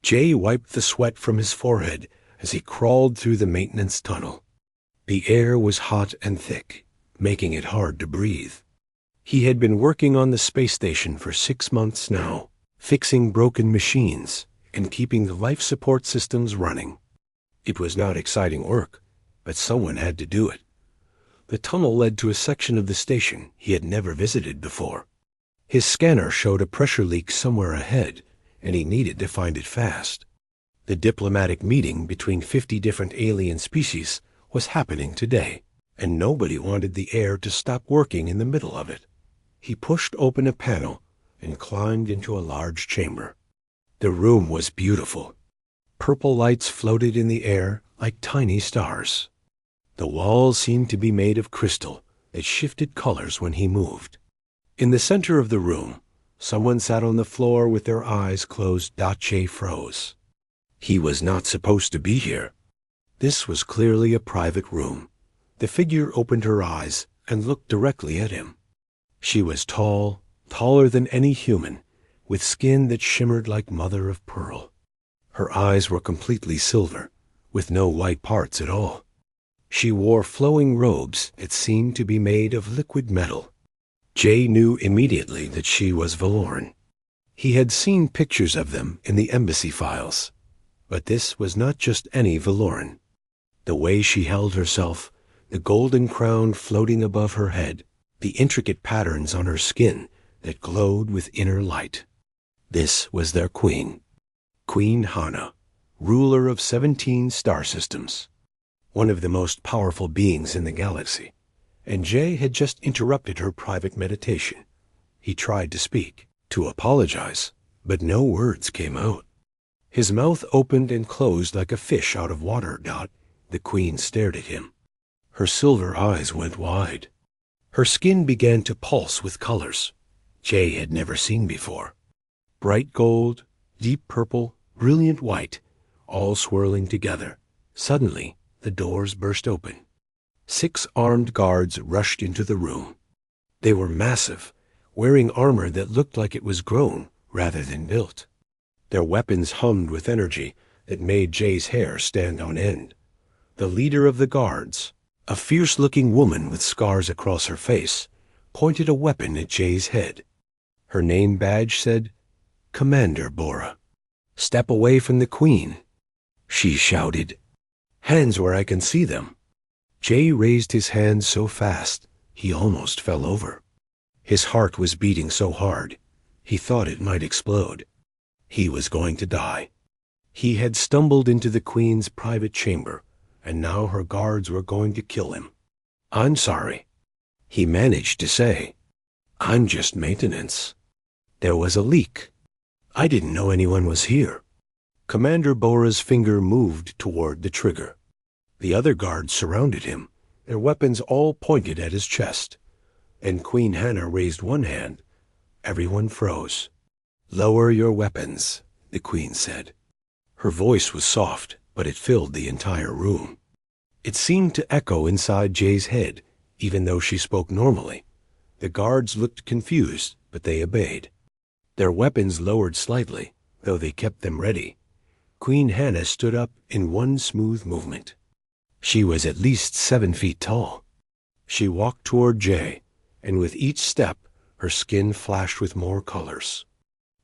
Jay wiped the sweat from his forehead as he crawled through the maintenance tunnel. The air was hot and thick, making it hard to breathe. He had been working on the space station for 6 months now, fixing broken machines and keeping the life support systems running. It was not exciting work, but someone had to do it. The tunnel led to a section of the station he had never visited before. His scanner showed a pressure leak somewhere ahead, and he needed to find it fast. The diplomatic meeting between 50 different alien species was happening today, and nobody wanted the air to stop working in the middle of it. He pushed open a panel and climbed into a large chamber. The room was beautiful. Purple lights floated in the air like tiny stars. The walls seemed to be made of crystal that shifted colors when he moved. In the center of the room, someone sat on the floor with their eyes closed. Jay froze. He was not supposed to be here. This was clearly a private room. The figure opened her eyes and looked directly at him. She was tall, taller than any human, with skin that shimmered like mother of pearl. Her eyes were completely silver, with no white parts at all. She wore flowing robes that seemed to be made of liquid metal. Jay knew immediately that she was Valoran. He had seen pictures of them in the embassy files. But this was not just any Valoran. The way she held herself, the golden crown floating above her head, the intricate patterns on her skin that glowed with inner light. This was their queen, Queen Hana, ruler of 17 star systems, one of the most powerful beings in the galaxy. And Jay had just interrupted her private meditation. He tried to speak, to apologize, but no words came out. His mouth opened and closed like a fish out of water. The queen stared at him. Her silver eyes went wide. Her skin began to pulse with colors Jay had never seen before. Bright gold, deep purple, brilliant white, all swirling together. Suddenly, the doors burst open. 6 armed guards rushed into the room. They were massive, wearing armor that looked like it was grown rather than built. Their weapons hummed with energy that made Jay's hair stand on end. The leader of the guards, a fierce-looking woman with scars across her face, pointed a weapon at Jay's head. Her name badge said, "Commander Bora." "Step away from the queen," she shouted. "Hands where I can see them." Jay raised his hands so fast, he almost fell over. His heart was beating so hard, he thought it might explode. He was going to die. He had stumbled into the queen's private chamber, and now her guards were going to kill him. "I'm sorry," he managed to say. "I'm just maintenance. There was a leak. I didn't know anyone was here." Commander Bora's finger moved toward the trigger. The other guards surrounded him, their weapons all pointed at his chest. And Queen Hana raised one hand. Everyone froze. "Lower your weapons," the queen said. Her voice was soft, but it filled the entire room. It seemed to echo inside Jay's head, even though she spoke normally. The guards looked confused, but they obeyed. Their weapons lowered slightly, though they kept them ready. Queen Hana stood up in one smooth movement. She was at least 7 feet tall. She walked toward Jay, and with each step, her skin flashed with more colors.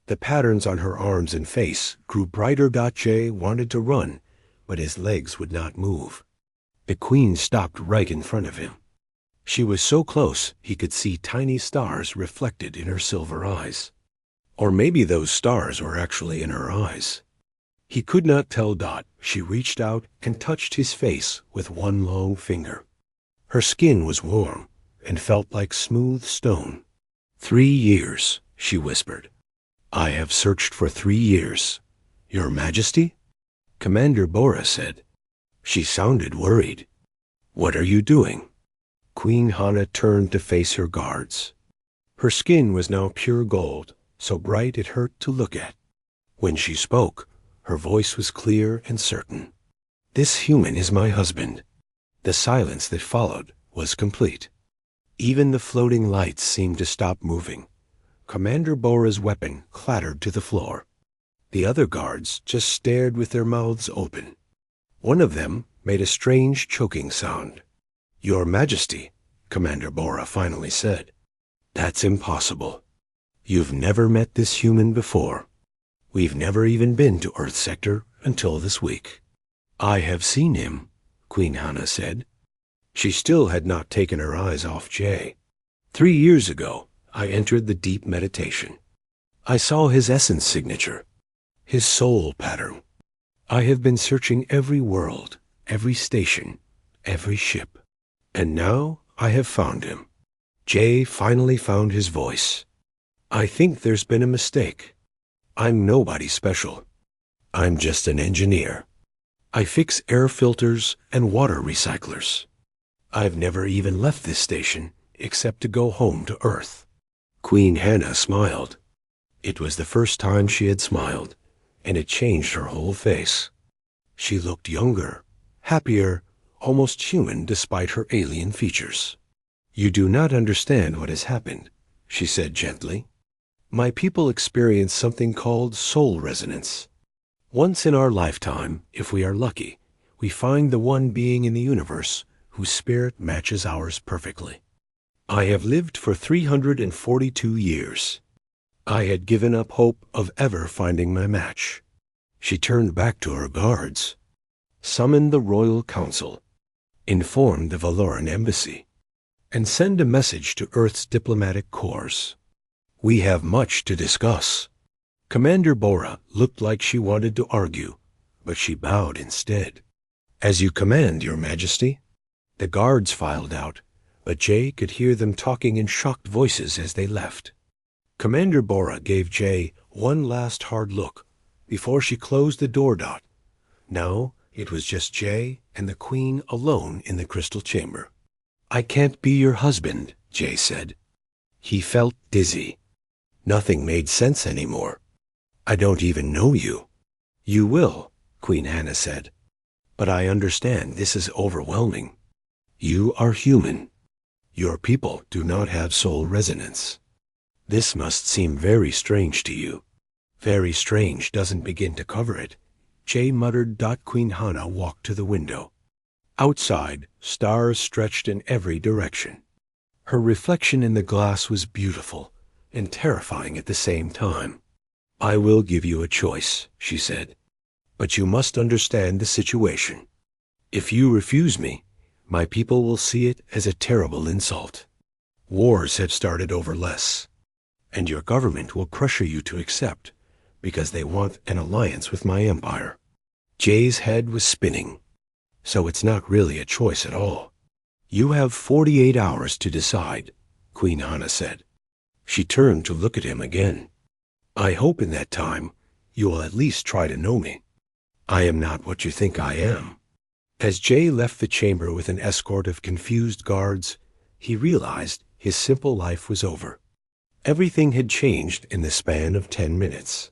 The patterns on her arms and face grew brighter. Jay wanted to run, but his legs would not move. The queen stopped right in front of him. She was so close he could see tiny stars reflected in her silver eyes. Or maybe those stars were actually in her eyes. He could not tell. She reached out and touched his face with one long finger. Her skin was warm and felt like smooth stone. 3 years, she whispered. "I have searched for 3 years. Your Majesty?" Commander Bora said. She sounded worried. "What are you doing?" Queen Hana turned to face her guards. Her skin was now pure gold, so bright it hurt to look at. When she spoke, her voice was clear and certain. "This human is my husband." The silence that followed was complete. Even the floating lights seemed to stop moving. Commander Bora's weapon clattered to the floor. The other guards just stared with their mouths open. One of them made a strange choking sound. "Your Majesty," Commander Bora finally said. "That's impossible. You've never met this human before. We've never even been to Earth Sector until this week." "I have seen him," Queen Hannah said. She still had not taken her eyes off Jay. 3 years ago, I entered the deep meditation. I saw his essence signature, his soul pattern. I have been searching every world, every station, every ship. And now I have found him." Jay finally found his voice. "I think there's been a mistake. I'm nobody special. I'm just an engineer. I fix air filters and water recyclers. I've never even left this station except to go home to Earth." Queen Hannah smiled. It was the first time she had smiled, and it changed her whole face. She looked younger, happier, almost human despite her alien features. "You do not understand what has happened," she said gently. "My people experience something called soul resonance. Once in our lifetime, if we are lucky, we find the one being in the universe whose spirit matches ours perfectly. I have lived for 342 years. I had given up hope of ever finding my match." She turned back to her guards. "Summon the Royal Council, inform the Valoran Embassy, and send a message to Earth's diplomatic corps. We have much to discuss." Commander Bora looked like she wanted to argue, but she bowed instead. "As you command, Your Majesty." The guards filed out, but Jay could hear them talking in shocked voices as they left. Commander Bora gave Jay one last hard look before she closed the door dot. Now it was just Jay and the Queen alone in the crystal chamber. "I can't be your husband," Jay said. He felt dizzy. Nothing made sense anymore. "I don't even know you." "You will," Queen Hannah said. "But I understand this is overwhelming. You are human. Your people do not have soul resonance. This must seem very strange to you." "Very strange doesn't begin to cover it," Jay muttered. Queen Hannah walked to the window. Outside, stars stretched in every direction. Her reflection in the glass was beautiful and terrifying at the same time. "I will give you a choice," she said. "But you must understand the situation. If you refuse me, my people will see it as a terrible insult. Wars have started over less, and your government will pressure you to accept because they want an alliance with my empire." Jay's head was spinning. "So it's not really a choice at all." "You have 48 hours to decide," Queen Hannah said. She turned to look at him again. "I hope in that time you will at least try to know me. I am not what you think I am." As Jay left the chamber with an escort of confused guards, he realized his simple life was over. Everything had changed in the span of 10 minutes.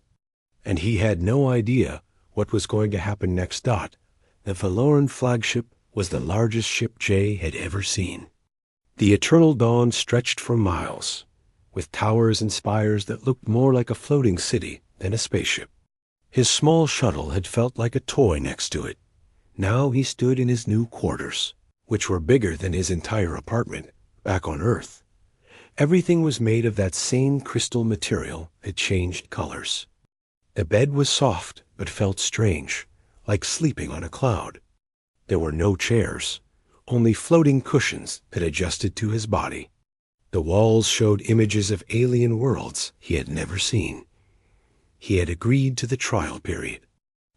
And he had no idea what was going to happen next. The Valoran flagship was the largest ship Jay had ever seen. The eternal dawn stretched for miles, with towers and spires that looked more like a floating city than a spaceship. His small shuttle had felt like a toy next to it. Now he stood in his new quarters, which were bigger than his entire apartment back on Earth. Everything was made of that same crystal material that changed colors. The bed was soft but felt strange, like sleeping on a cloud. There were no chairs, only floating cushions that adjusted to his body. The walls showed images of alien worlds he had never seen. He had agreed to the trial period.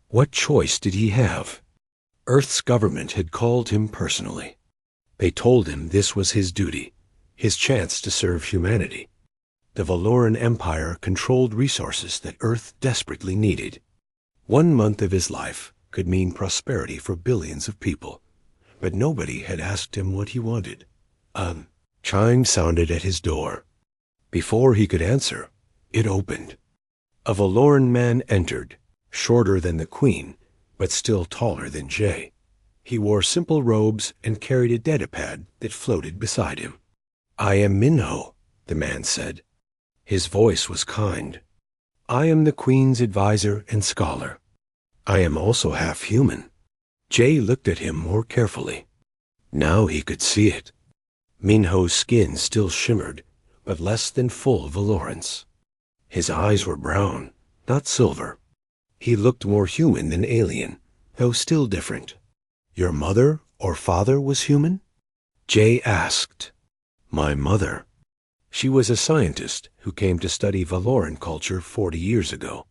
What choice did he have? Earth's government had called him personally. They told him this was his duty, his chance to serve humanity. The Valoran Empire controlled resources that Earth desperately needed. 1 month of his life could mean prosperity for billions of people, but nobody had asked him what he wanted. A chime sounded at his door. Before he could answer, it opened. A Valoran man entered, shorter than the Queen, but still taller than Jay. He wore simple robes and carried a datapad that floated beside him. "I am Minho," the man said. His voice was kind. I am the Queen's advisor and scholar. I am also half human. Jay looked at him more carefully. Now he could see it. Minho's skin still shimmered, but less than full Valorance. His eyes were brown, not silver. He looked more human than alien, though still different. Your mother or father was human? Jay asked. My mother. She was a scientist who came to study Valoran culture 40 years ago.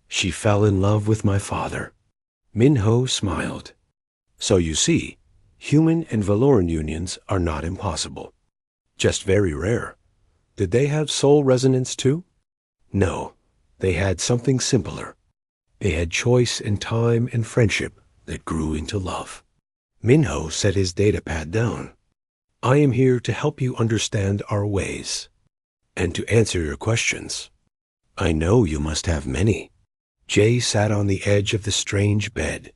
She fell in love with my father. Minho smiled. So you see, human and Valoran unions are not impossible. Just very rare. Did they have soul resonance too? No, they had something simpler. They had choice and time and friendship that grew into love. Minho set his datapad down. I am here to help you understand our ways and to answer your questions. I know you must have many. Jay sat on the edge of the strange bed.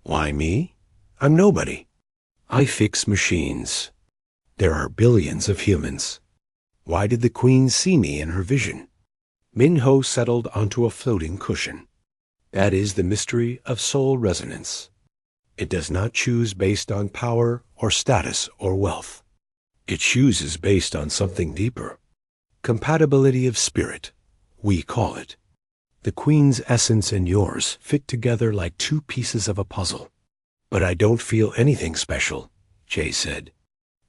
Why me? I'm nobody. I fix machines. There are billions of humans. Why did the Queen see me in her vision? Minho settled onto a floating cushion. That is the mystery of soul resonance. It does not choose based on power or status or wealth. It chooses based on something deeper. Compatibility of spirit, we call it. The Queen's essence and yours fit together like two pieces of a puzzle. But I don't feel anything special, Jay said.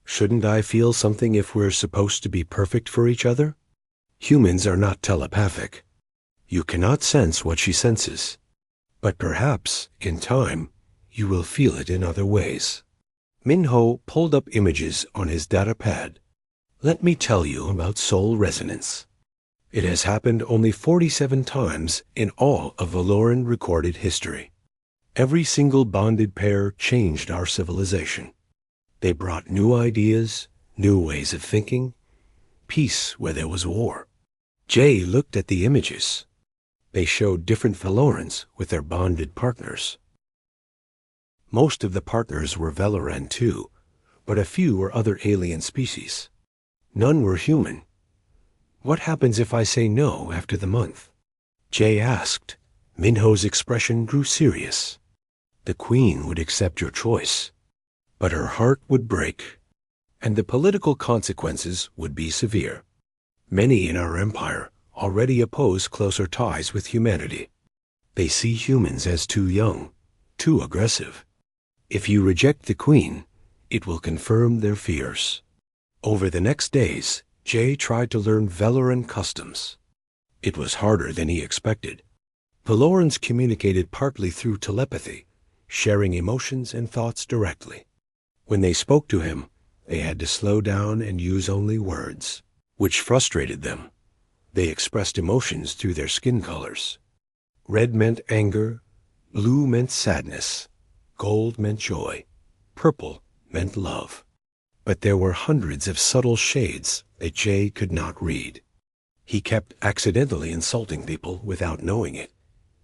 Shouldn't I feel something if we're supposed to be perfect for each other? Humans are not telepathic. You cannot sense what she senses. But perhaps, in time, you will feel it in other ways. Minho pulled up images on his datapad. Let me tell you about soul resonance. It has happened only 47 times in all of Valoran recorded history. Every single bonded pair changed our civilization. They brought new ideas, new ways of thinking, peace where there was war. Jay looked at the images. They showed different Valorans with their bonded partners. Most of the partners were Valoran too, but a few were other alien species. None were human. What happens if I say no after the month? Jay asked. Minho's expression grew serious. The Queen would accept your choice, but her heart would break, and the political consequences would be severe. Many in our empire already oppose closer ties with humanity. They see humans as too young, too aggressive. If you reject the Queen, it will confirm their fears. Over the next days, Jay tried to learn Valoran customs. It was harder than he expected. Valorans communicated partly through telepathy, sharing emotions and thoughts directly. When they spoke to him, they had to slow down and use only words, which frustrated them. They expressed emotions through their skin colors. Red meant anger, blue meant sadness, gold meant joy, purple meant love. But there were hundreds of subtle shades that Jay could not read. He kept accidentally insulting people without knowing it.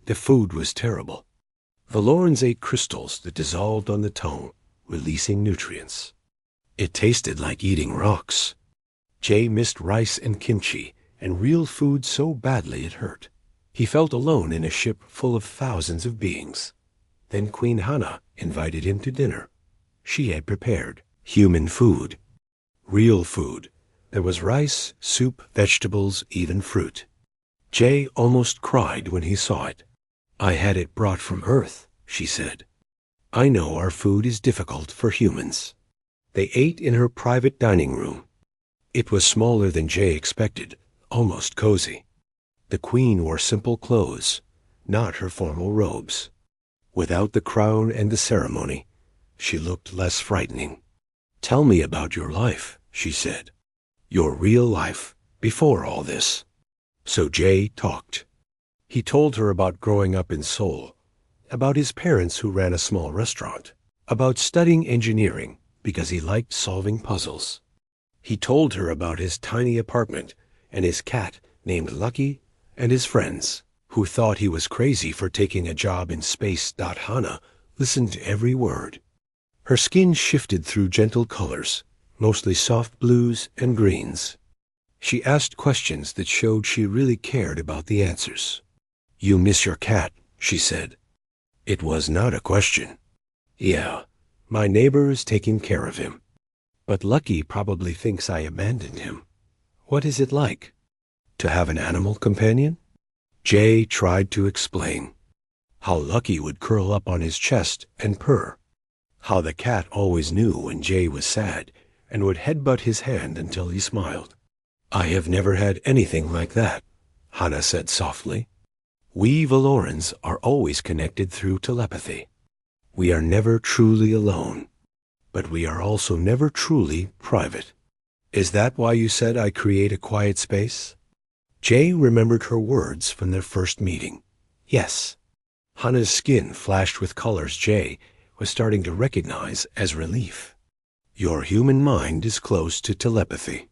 The food was terrible. Valorans ate crystals that dissolved on the tongue, releasing nutrients. It tasted like eating rocks. Jay missed rice and kimchi and real food so badly it hurt. He felt alone in a ship full of thousands of beings. Then Queen Hana invited him to dinner. She had prepared human food. Real food. There was rice, soup, vegetables, even fruit. Jay almost cried when he saw it. I had it brought from Earth, she said. I know our food is difficult for humans. They ate in her private dining room. It was smaller than Jay expected, almost cozy. The Queen wore simple clothes, not her formal robes. Without the crown and the ceremony, she looked less frightening. Tell me about your life, she said. Your real life, before all this. So Jay talked. He told her about growing up in Seoul, about his parents who ran a small restaurant, about studying engineering because he liked solving puzzles. He told her about his tiny apartment and his cat named Lucky and his friends, who thought he was crazy for taking a job in space. Hana listened to every word. Her skin shifted through gentle colors, mostly soft blues and greens. She asked questions that showed she really cared about the answers. "You miss your cat," she said. It was not a question. "Yeah, my neighbor is taking care of him. But Lucky probably thinks I abandoned him. What is it like to have an animal companion?" Jay tried to explain how Lucky would curl up on his chest and purr, how the cat always knew when Jay was sad and would headbutt his hand until he smiled. "I have never had anything like that," Hana said softly. "We Valorans are always connected through telepathy. We are never truly alone, but we are also never truly private. Is that why you said I create a quiet space?" Jay remembered her words from their first meeting. Yes. Hana's skin flashed with colors Jay was starting to recognize as relief. "Your human mind is close to telepathy.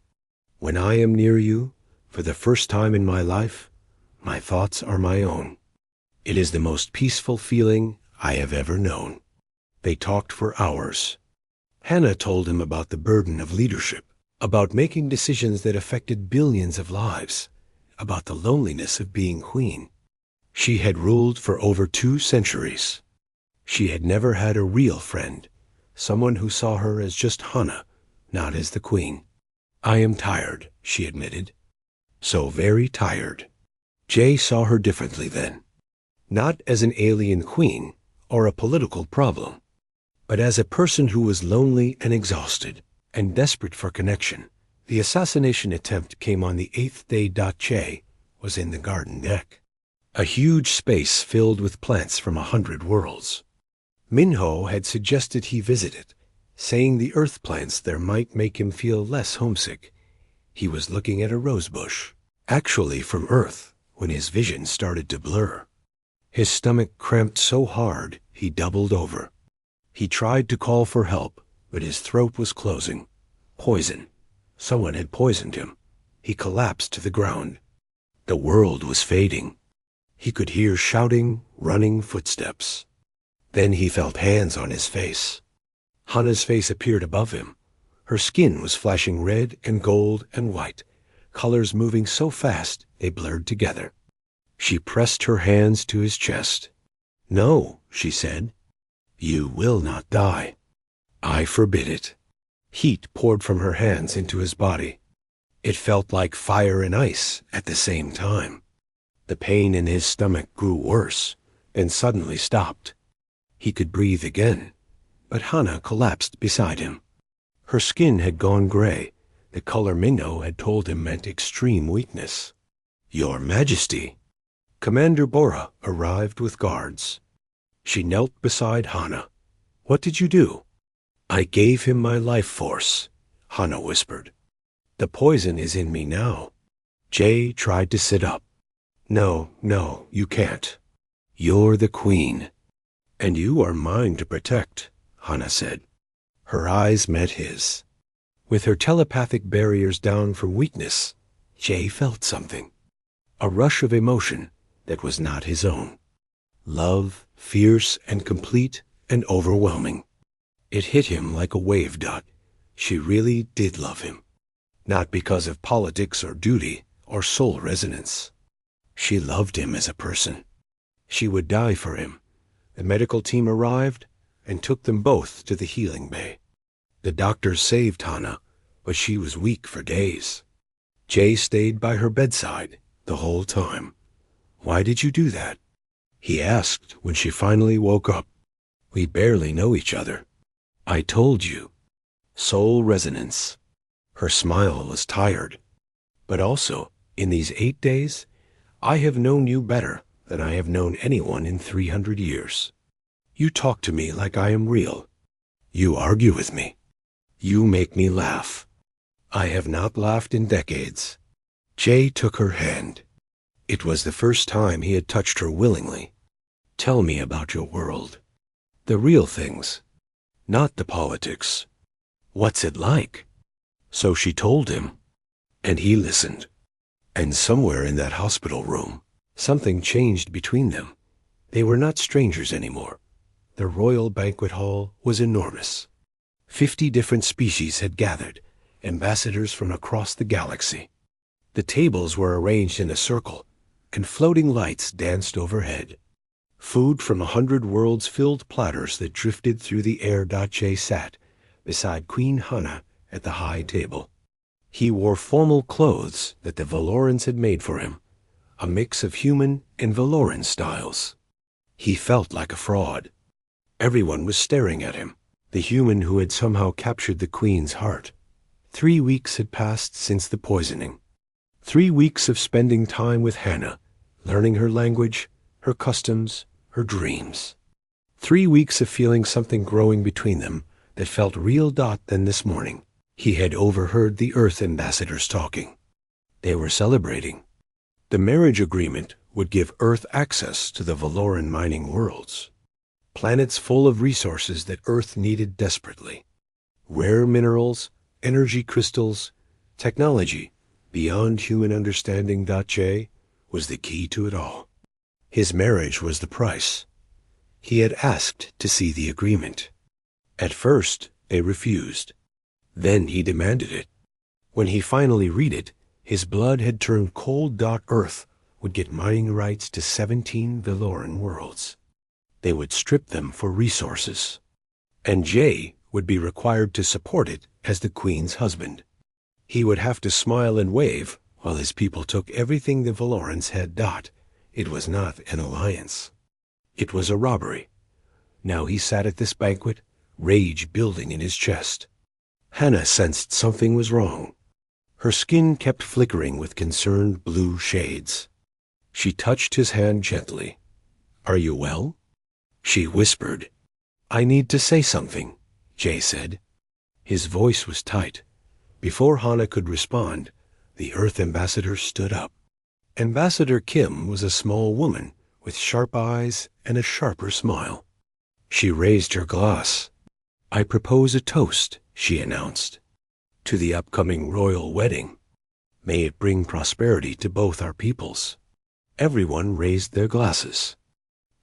When I am near you, for the first time in my life, my thoughts are my own. It is the most peaceful feeling I have ever known." They talked for hours. Hana told him about the burden of leadership, about making decisions that affected billions of lives, about the loneliness of being queen. She had ruled for over 2 centuries. She had never had a real friend, someone who saw her as just Hana, not as the queen. "I am tired," she admitted. "So very tired." Jay saw her differently then, not as an alien queen or a political problem, but as a person who was lonely and exhausted and desperate for connection. The assassination attempt came on the 8th day. Jay was in the garden deck, a huge space filled with plants from 100 worlds. Minho had suggested he visit it, saying the earth plants there might make him feel less homesick. He was looking at a rosebush, actually from Earth, when his vision started to blur. His stomach cramped so hard he doubled over. He tried to call for help, but his throat was closing. Poison. Someone had poisoned him. He collapsed to the ground. The world was fading. He could hear shouting, running footsteps. Then he felt hands on his face. Hana's face appeared above him. Her skin was flashing red and gold and white, colors moving so fast they blurred together. She pressed her hands to his chest. "No," she said. "You will not die. I forbid it." Heat poured from her hands into his body. It felt like fire and ice at the same time. The pain in his stomach grew worse, then suddenly stopped. He could breathe again, but Hana collapsed beside him. Her skin had gone gray, the color Minho had told him meant extreme weakness. "Your Majesty." Commander Bora arrived with guards. She knelt beside Hana. "What did you do?" "I gave him my life force," Hana whispered. "The poison is in me now." Jay tried to sit up. No, you can't. You're the queen. And you are mine to protect," Hana said. Her eyes met his. With her telepathic barriers down for weakness, Jay felt something. A rush of emotion that was not his own. Love, fierce and complete and overwhelming. It hit him like a wave dot. She really did love him. Not because of politics or duty or soul resonance. She loved him as a person. She would die for him. The medical team arrived and took them both to the healing bay. The doctors saved Hana, but she was weak for days. Jay stayed by her bedside the whole time. "Why did you do that?" he asked when she finally woke up. "We barely know each other." "I told you." Soul resonance. Her smile was tired. "But also, in these 8 days, I have known you better than I have known anyone in 300 years. You talk to me like I am real. You argue with me. You make me laugh. I have not laughed in decades." Jay took her hand. It was the first time he had touched her willingly. "Tell me about your world. The real things, not the politics. What's it like?" So she told him, and he listened. And somewhere in that hospital room, something changed between them. They were not strangers anymore. The royal banquet hall was enormous. 50 different species had gathered, ambassadors from across the galaxy. The tables were arranged in a circle, and floating lights danced overhead. Food from 100 worlds filled platters that drifted through the air. Jay sat beside Queen Hana at the high table. He wore formal clothes that the Valorans had made for him, a mix of human and Valoran styles. He felt like a fraud. Everyone was staring at him, the human who had somehow captured the Queen's heart. 3 weeks had passed since the poisoning. 3 weeks of spending time with Hana, learning her language, her customs, her dreams. 3 weeks of feeling something growing between them that felt real. Then this morning, he had overheard the Earth ambassadors talking. They were celebrating. The marriage agreement would give Earth access to the Valoran mining worlds, planets full of resources that Earth needed desperately. Rare minerals, energy crystals, technology beyond human understanding. J was the key to it all. His marriage was the price. He had asked to see the agreement. At first, they refused. Then he demanded it. When he finally read it, his blood had turned cold. Earth would get mining rights to 17 Valoran worlds. They would strip them for resources. And Jay would be required to support it as the Queen's husband. He would have to smile and wave while his people took everything the Valorans had. It was not an alliance. It was a robbery. Now he sat at this banquet, rage building in his chest. Hana sensed something was wrong. Her skin kept flickering with concerned blue shades. She touched his hand gently. "Are you well?" She whispered. "I need to say something," Jay said. His voice was tight. Before Hana could respond, the Earth ambassador stood up. Ambassador Kim was a small woman with sharp eyes and a sharper smile. She raised her glass. "I propose a toast," she announced, "to the upcoming royal wedding. May it bring prosperity to both our peoples." Everyone raised their glasses.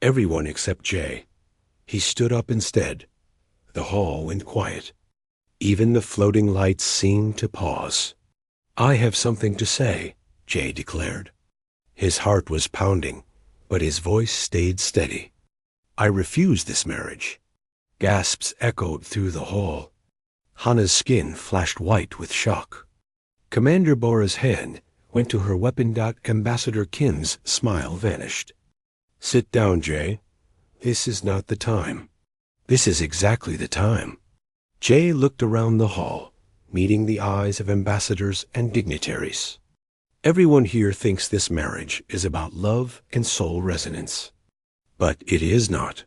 Everyone except Jay. He stood up instead. The hall went quiet. Even the floating lights seemed to pause. "I have something to say," Jay declared. His heart was pounding, but his voice stayed steady. "I refuse this marriage." Gasps echoed through the hall. Hana's skin flashed white with shock. Commander Bora's hand went to her weapon. Ambassador Kim's smile vanished. "Sit down, Jay. This is not the time." "This is exactly the time." Jay looked around the hall, meeting the eyes of ambassadors and dignitaries. Everyone here thinks this marriage is about love and soul resonance. But it is not.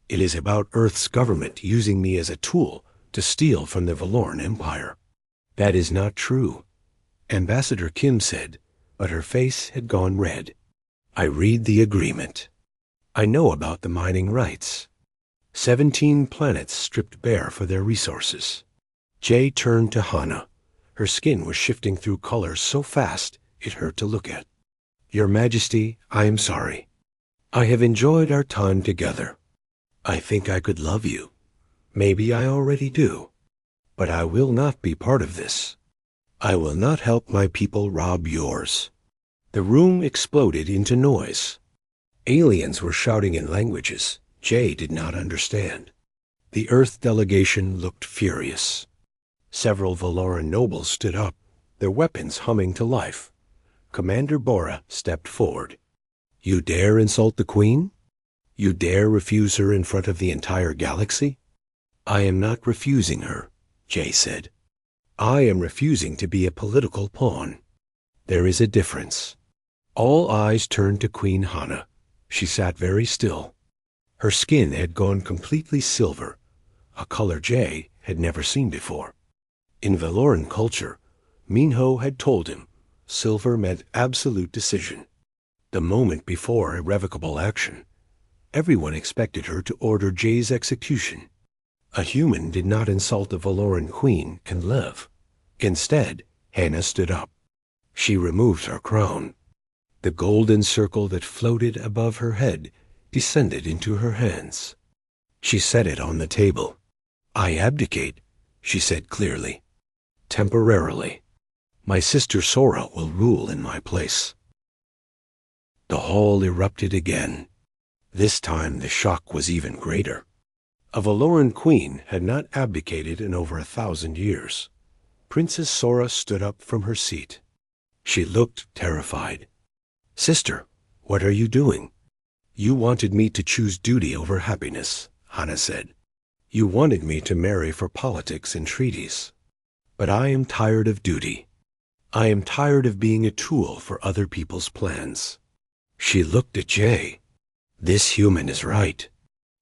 It is about Earth's government using me as a tool to steal from the Valoran Empire. That is not true, Ambassador Kim said, but her face had gone red. I read the agreement. I know about the mining rights. 17 planets stripped bare for their resources. Jay turned to Hana. Her skin was shifting through colors so fast it hurt to look at. Your Majesty, I am sorry. I have enjoyed our time together. I think I could love you. Maybe I already do. But I will not be part of this. I will not help my people rob yours. The room exploded into noise. Aliens were shouting in languages Jay did not understand. The Earth delegation looked furious. Several Valoran nobles stood up, their weapons humming to life. Commander Bora stepped forward. You dare insult the Queen? You dare refuse her in front of the entire galaxy? I am not refusing her, Jay said. I am refusing to be a political pawn. There is a difference. All eyes turned to Queen Hana. She sat very still. Her skin had gone completely silver, a color Jay had never seen before. In Valoran culture, Minho had told him silver meant absolute decision. The moment before irrevocable action, everyone expected her to order Jay's execution. A human did not insult the Valoran queen and live. Instead, Hana stood up. She removed her crown. The golden circle that floated above her head descended into her hands. She set it on the table. I abdicate, she said clearly. Temporarily. My sister Sora will rule in my place." The hall erupted again. This time the shock was even greater. A Valoran queen had not abdicated in over 1,000 years. Princess Sora stood up from her seat. She looked terrified. "Sister, what are you doing?" "You wanted me to choose duty over happiness," Hana said. "You wanted me to marry for politics and treaties. But I am tired of duty. I am tired of being a tool for other people's plans." She looked at Jay. This human is right.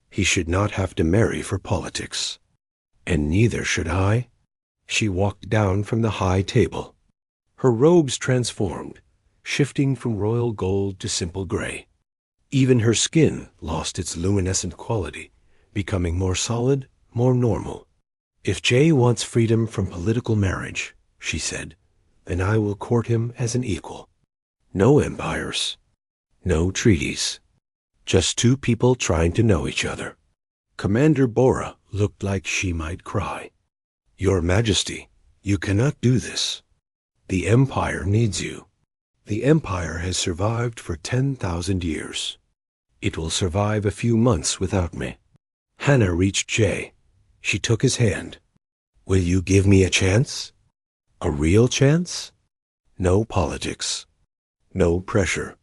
He should not have to marry for politics. And neither should I. She walked down from the high table. Her robes transformed, shifting from royal gold to simple gray. Even her skin lost its luminescent quality, becoming more solid, more normal. "If Jay wants freedom from political marriage," she said, "then I will court him as an equal. No empires, no treaties. Just two people trying to know each other." Commander Bora looked like she might cry. "Your Majesty, you cannot do this. The Empire needs you. The Empire has survived for 10,000 years. It will survive a few months without me." Hana reached Jay. She took his hand. "Will you give me a chance? A real chance? No politics. No pressure.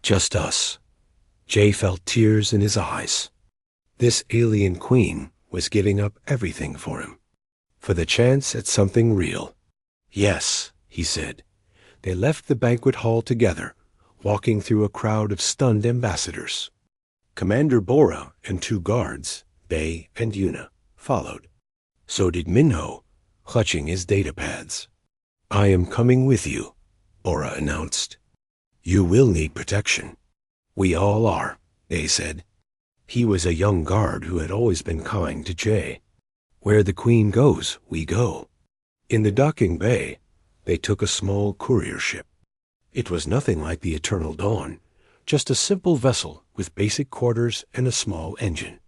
Just us." Jay felt tears in his eyes. This alien queen was giving up everything for him, for the chance at something real. "Yes," he said. They left the banquet hall together, walking through a crowd of stunned ambassadors. Commander Bora and 2 guards, Bay and Yuna, followed. So did Minho, clutching his data pads. "I am coming with you," Bora announced. "You will need protection." "We all are," Bay said. He was a young guard who had always been kind to Jay. "Where the Queen goes, we go." In the docking bay, they took a small courier ship. It was nothing like the Eternal Dawn, just a simple vessel with basic quarters and a small engine.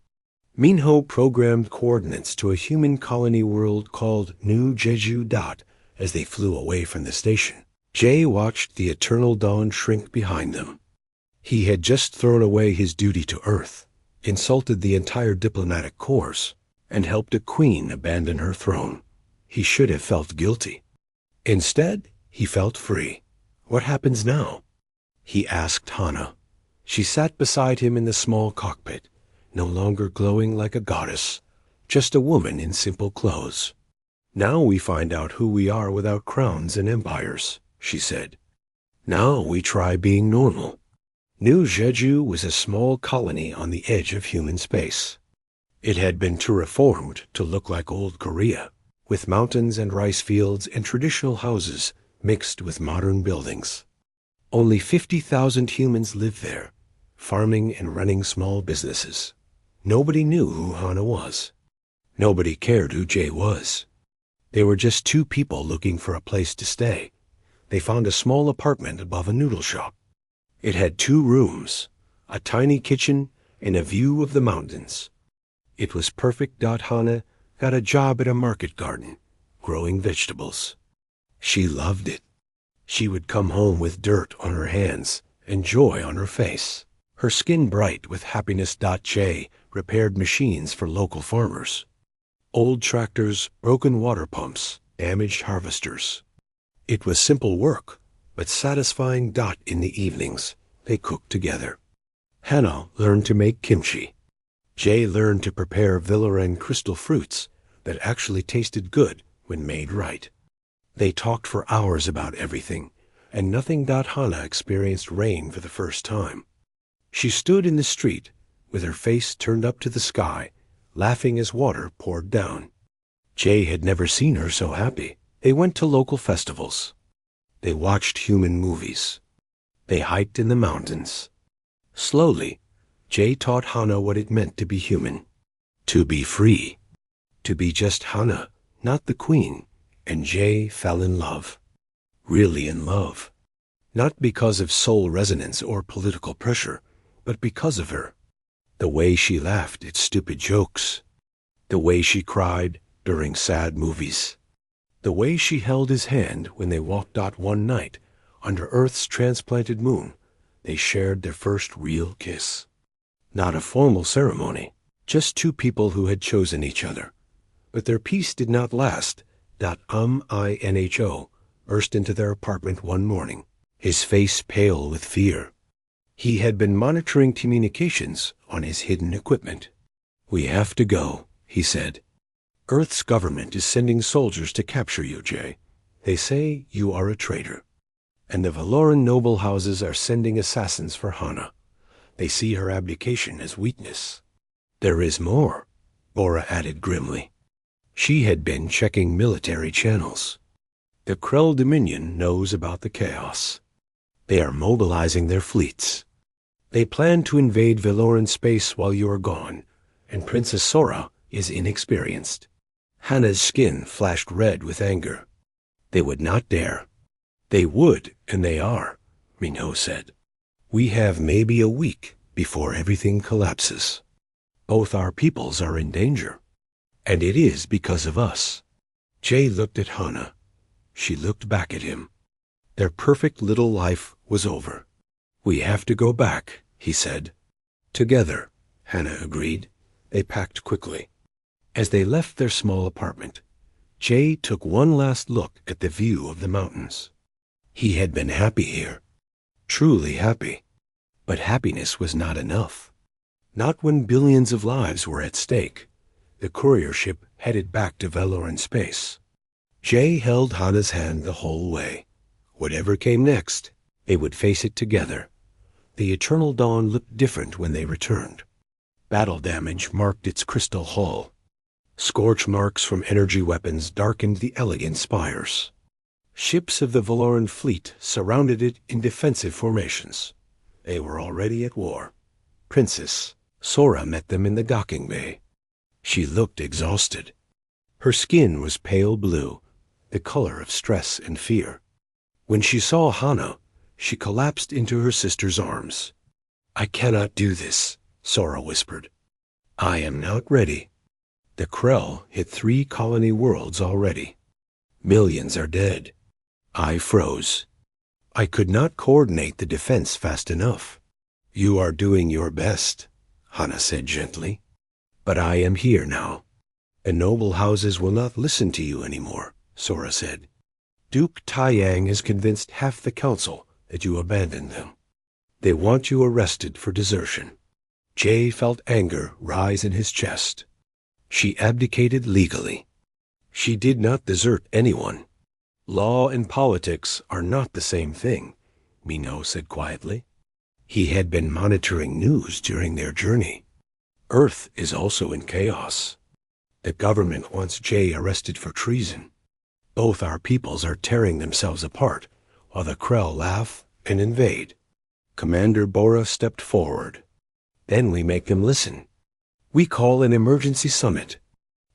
Minho programmed coordinates to a human colony world called New Jeju Dot as they flew away from the station. Jay watched the Eternal Dawn shrink behind them. He had just thrown away his duty to Earth, insulted the entire diplomatic corps, and helped a queen abandon her throne. He should have felt guilty. Instead, he felt free. "What happens now?" he asked Hana. She sat beside him in the small cockpit, no longer glowing like a goddess, just a woman in simple clothes. "Now we find out who we are without crowns and empires," she said. "Now we try being normal." New Jeju was a small colony on the edge of human space. It had been terraformed to look like old Korea, with mountains and rice fields and traditional houses mixed with modern buildings. Only 50,000 humans lived there, farming and running small businesses. Nobody knew who Hana was. Nobody cared who Jay was. They were just 2 people looking for a place to stay. They found a small apartment above a noodle shop. It had 2 rooms, a tiny kitchen, and a view of the mountains. It was perfect. Hana got a job at a market garden, growing vegetables. She loved it. She would come home with dirt on her hands and joy on her face. Her skin bright with happiness. Jay repaired machines for local farmers. Old tractors, broken water pumps, damaged harvesters. It was simple work, but satisfying. In the evenings, they cooked together. Hana learned to make kimchi. Jay learned to prepare Valoran crystal fruits that actually tasted good when made right. They talked for hours about everything, and nothing. Hana experienced rain for the first time. She stood in the street, with her face turned up to the sky, laughing as water poured down. Jay had never seen her so happy. They went to local festivals. They watched human movies. They hiked in the mountains. Slowly, Jay taught Hana what it meant to be human, to be free, to be just Hana, not the queen, and Jay fell in love. Really in love. Not because of soul resonance or political pressure, but because of her. The way she laughed at stupid jokes. The way she cried during sad movies. The way she held his hand when they walked out one night under Earth's transplanted moon, they shared their first real kiss. Not a formal ceremony, just two people who had chosen each other. But their peace did not last. INHO burst into their apartment one morning, his face pale with fear. He had been monitoring communications on his hidden equipment. "We have to go," he said. "Earth's government is sending soldiers to capture you, Jay. They say you are a traitor. And the Valoran noble houses are sending assassins for Hana. They see her abdication as weakness." "There is more," Bora added grimly. She had been checking military channels. "The Krell Dominion knows about the chaos. They are mobilizing their fleets. They plan to invade Valoran space while you are gone, and Princess Sora is inexperienced." Hana's skin flashed red with anger. "They would not dare." "They would, and they are," Minho said. "We have maybe a week before everything collapses. Both our peoples are in danger, and it is because of us." Jay looked at Hana. She looked back at him. Their perfect little life was over. "We have to go back," he said. "Together," Hana agreed. They packed quickly. As they left their small apartment, Jay took one last look at the view of the mountains. He had been happy here, truly happy. But happiness was not enough. Not when billions of lives were at stake. The courier ship headed back to Valoran space. Jay held Hana's hand the whole way. Whatever came next, they would face it together. The Eternal Dawn looked different when they returned. Battle damage marked its crystal hull. Scorch marks from energy weapons darkened the elegant spires. Ships of the Valoran fleet surrounded it in defensive formations. They were already at war. Princess Sora met them in the docking bay. She looked exhausted. Her skin was pale blue, the color of stress and fear. When she saw Hana, she collapsed into her sister's arms. "I cannot do this," Sora whispered. "I am not ready. The Krell hit 3 colony worlds already. Millions are dead." I froze. I could not coordinate the defense fast enough. "You are doing your best," Hana said gently. "But I am here now. The noble houses will not listen to you anymore," Sora said. "Duke Taiyang has convinced half the council that you abandoned them. They want you arrested for desertion." Jay felt anger rise in his chest. She abdicated legally. She did not desert anyone. "Law and politics are not the same thing," Minho said quietly. He had been monitoring news during their journey. "Earth is also in chaos. The government wants Jay arrested for treason. Both our peoples are tearing themselves apart, while the Krell laugh and invade." Commander Bora stepped forward. "Then we make them listen. We call an emergency summit.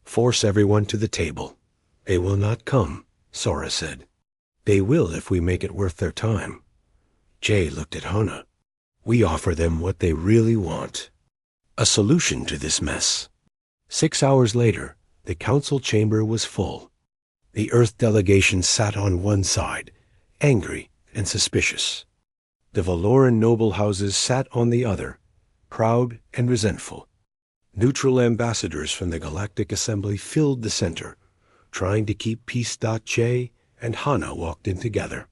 Force everyone to the table." "They will not come," Sora said. "They will if we make it worth their time." Jay looked at Hana. "We offer them what they really want. A solution to this mess." 6 hours later, the council chamber was full. The Earth delegation sat on one side, angry and suspicious. The Valoran noble houses sat on the other, proud and resentful. Neutral ambassadors from the Galactic Assembly filled the center, trying to keep peace. Jay and Hana walked in together.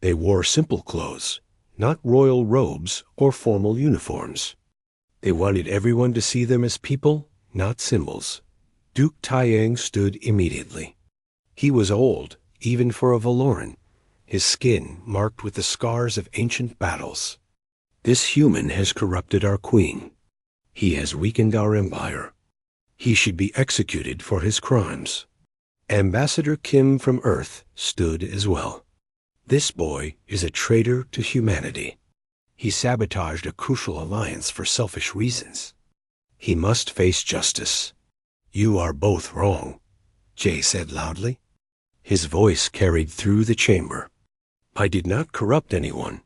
They wore simple clothes, not royal robes or formal uniforms. They wanted everyone to see them as people, not symbols. Duke Taiyang stood immediately. He was old, even for a Valoran, his skin marked with the scars of ancient battles. "This human has corrupted our queen. He has weakened our empire. He should be executed for his crimes." Ambassador Kim from Earth stood as well. "This boy is a traitor to humanity. He sabotaged a crucial alliance for selfish reasons. He must face justice." "You are both wrong," Jay said loudly. His voice carried through the chamber. "I did not corrupt anyone.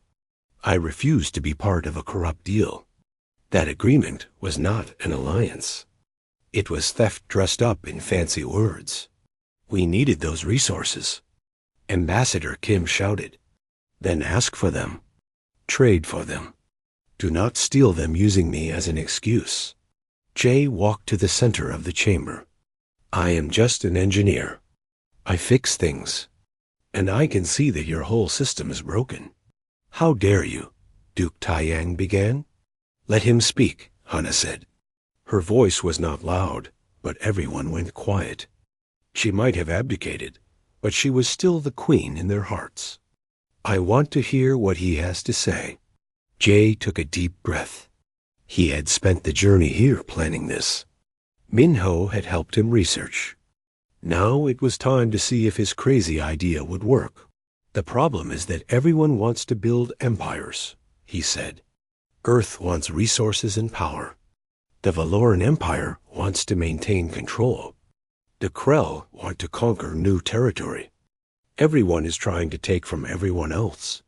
I refused to be part of a corrupt deal. That agreement was not an alliance. It was theft dressed up in fancy words. We needed those resources. Ambassador Kim shouted. Then ask for them. Trade for them. Do not steal them using me as an excuse. Jay walked to the center of the chamber. I am just an engineer. I fix things. And I can see that your whole system is broken. How dare you? Duke Taiyang began. Let him speak, Hana said. Her voice was not loud, but everyone went quiet. She might have abdicated, but she was still the queen in their hearts. I want to hear what he has to say. Jay took a deep breath. He had spent the journey here planning this. Minho had helped him research. Now it was time to see if his crazy idea would work. The problem is that everyone wants to build empires, he said. Earth wants resources and power. The Valoran Empire wants to maintain control. The Krell want to conquer new territory. Everyone is trying to take from everyone else.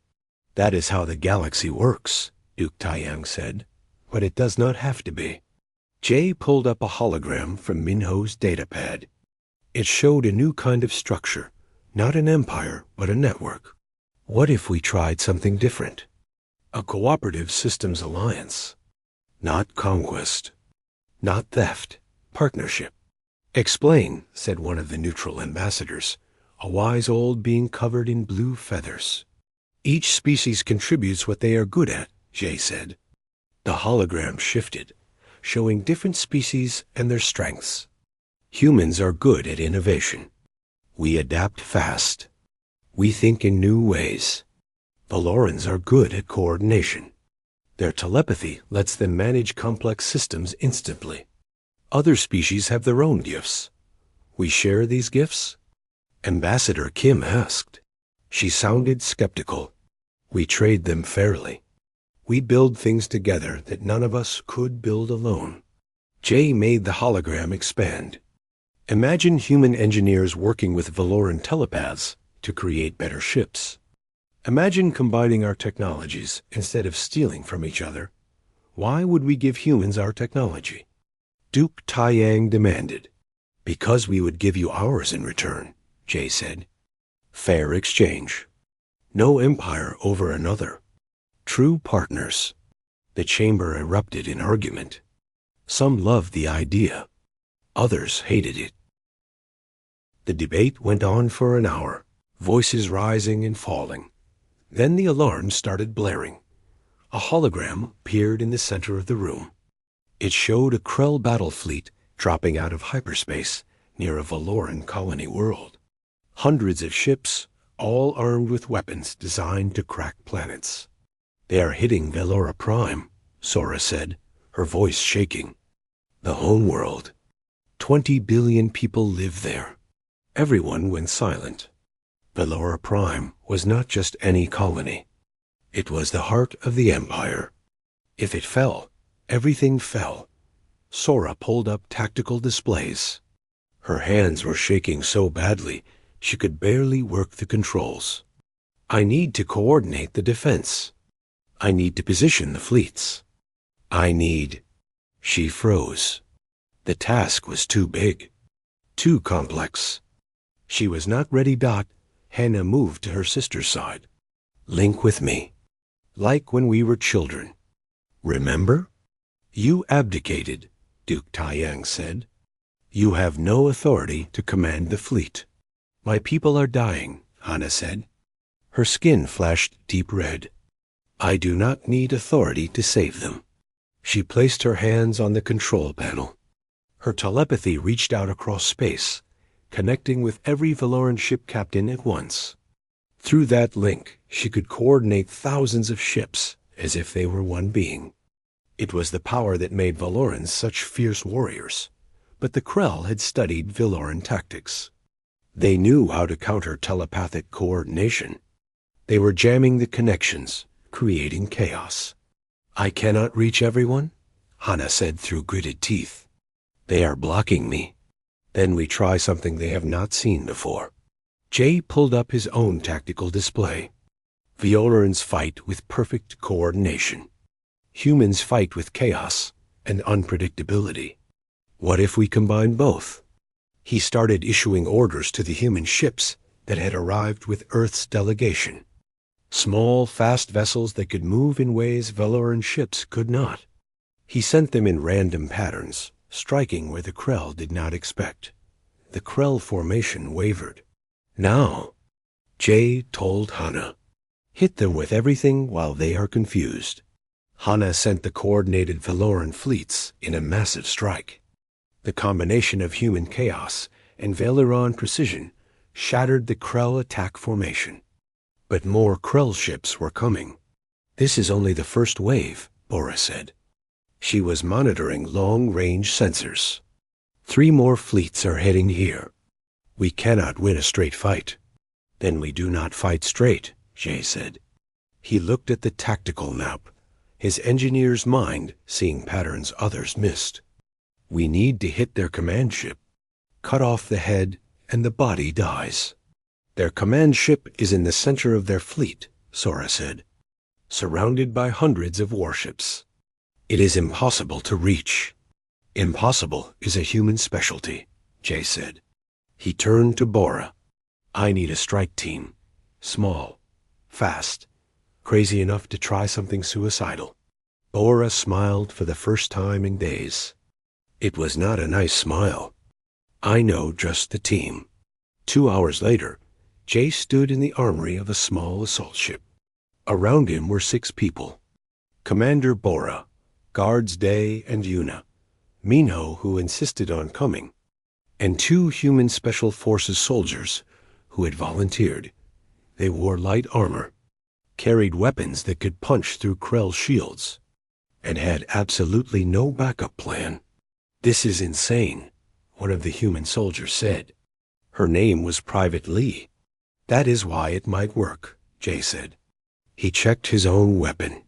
That is how the galaxy works, Duke Taiyang said, but it does not have to be. Jay pulled up a hologram from Minho's datapad. It showed a new kind of structure, not an empire, but a network. What if we tried something different? A cooperative systems alliance. Not conquest. Not theft. Partnership. Explain, said one of the neutral ambassadors, a wise old being covered in blue feathers. Each species contributes what they are good at, Jay said. The hologram shifted, showing different species and their strengths. Humans are good at innovation. We adapt fast. We think in new ways. Valorans are good at coordination. Their telepathy lets them manage complex systems instantly. Other species have their own gifts. We share these gifts? Ambassador Kim asked. She sounded skeptical. We trade them fairly. We build things together that none of us could build alone. Jay made the hologram expand. Imagine human engineers working with Valoran telepaths to create better ships. Imagine combining our technologies instead of stealing from each other. Why would we give humans our technology? Duke Taiyang demanded. Because we would give you ours in return, Jay said. Fair exchange. No empire over another. True partners. The chamber erupted in argument. Some loved the idea. Others hated it. The debate went on for an hour, voices rising and falling. Then the alarm started blaring. A hologram appeared in the center of the room. It showed a Krell battle fleet dropping out of hyperspace near a Valoran colony world. Hundreds of ships, all armed with weapons designed to crack planets. They are hitting Velora Prime, Sora said, her voice shaking. The homeworld. 20 billion people live there. Everyone went silent. Velora Prime was not just any colony. It was the heart of the Empire. If it fell, everything fell. Sora pulled up tactical displays. Her hands were shaking so badly she could barely work the controls. I need to coordinate the defense. I need to position the fleets. She froze. The task was too big, too complex. She was not ready. Hannah moved to her sister's side. Link with me. Like when we were children. Remember? You abdicated, Duke Taiyang said. You have no authority to command the fleet. My people are dying, Hannah said. Her skin flashed deep red. I do not need authority to save them. She placed her hands on the control panel. Her telepathy reached out across space, connecting with every Valoran ship captain at once. Through that link, she could coordinate thousands of ships as if they were one being. It was the power that made Valorans such fierce warriors. But the Krell had studied Valoran tactics. They knew how to counter telepathic coordination. They were jamming the connections, creating chaos. I cannot reach everyone, Hannah said through gritted teeth. They are blocking me. Then we try something they have not seen before. Jay pulled up his own tactical display. Violorans fight with perfect coordination. Humans fight with chaos and unpredictability. What if we combine both? He started issuing orders to the human ships that had arrived with Earth's delegation. Small, fast vessels that could move in ways Veloran ships could not. He sent them in random patterns, striking where the Krell did not expect. The Krell formation wavered. Now, Jay told Hana, hit them with everything while they are confused. Hana sent the coordinated Veloran fleets in a massive strike. The combination of human chaos and Valoran precision shattered the Krell attack formation. But more Krell ships were coming. This is only the first wave, Bora said. She was monitoring long-range sensors. 3 more fleets are heading here. We cannot win a straight fight. Then we do not fight straight, Jay said. He looked at the tactical map, his engineer's mind seeing patterns others missed. We need to hit their command ship. Cut off the head, and the body dies. Their command ship is in the center of their fleet, Sora said, surrounded by hundreds of warships. It is impossible to reach. Impossible is a human specialty, Jay said. He turned to Bora. I need a strike team. Small, fast, crazy enough to try something suicidal. Bora smiled for the first time in days. It was not a nice smile. I know just the team. 2 hours later, Jay stood in the armory of a small assault ship. Around him were 6 people. Commander Bora, Guards Day and Yuna, Minho, who insisted on coming, and 2 human special forces soldiers who had volunteered. They wore light armor, carried weapons that could punch through Krell shields, and had absolutely no backup plan. This is insane, one of the human soldiers said. Her name was Private Lee. That is why it might work, Jay said. He checked his own weapon.